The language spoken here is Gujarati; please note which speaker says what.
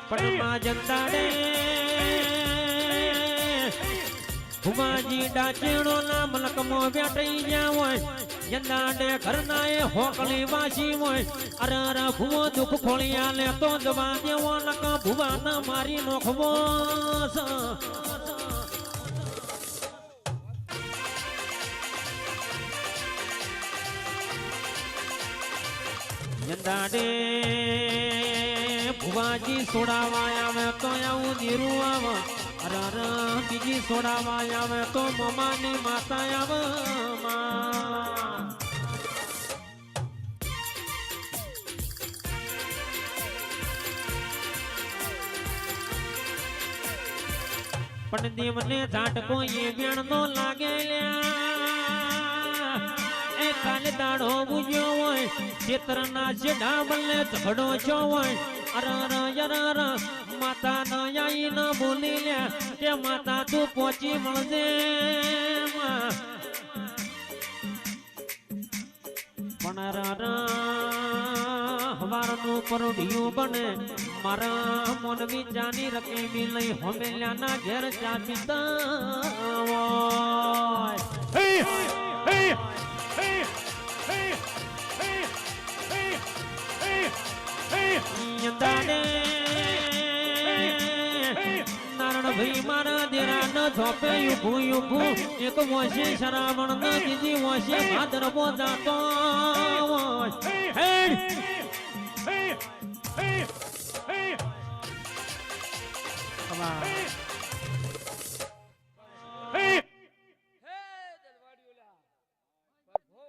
Speaker 1: પણ માં જંદાડે ભુવાજી ડાચેણો ના મલકમો બેઠી ગયા હોય જંદાડે ઘરના એ હોકલી વાસી હોય અરે અરે ભુવો દુઃખ ખોળિયા લે તો દવા દેવો નકા ભુવા ના મારી નોખવો જંદાડે ભુવાજી સોડાવા આવે તો આવું નીરું આવે અરે અરે બીજી સોડાવા આવે તો મમાની માતા આવે પણ દેવને ઝાટકો એ વેણ નો લાગે એ કાલે દાડો બુજ્યો હોય ચેતરના છેડા બલ્લે ઝઘડો છો હોય અર માતા ન આઈ ન બોલી લે કે માતા તું પહોંચી મળજે પણ હવારનું પરોઢિયું બને મારા મોનવી જાની રકેમી લઈ હોમેલ્યા ના ઘેર ચા પીતા નારણ ભાઈ મારા દેરા ન છોપે યુભું યુભું એક વોશે શ્રાવણ ન દીધી વોશે ભાદર બોજાતો હેડ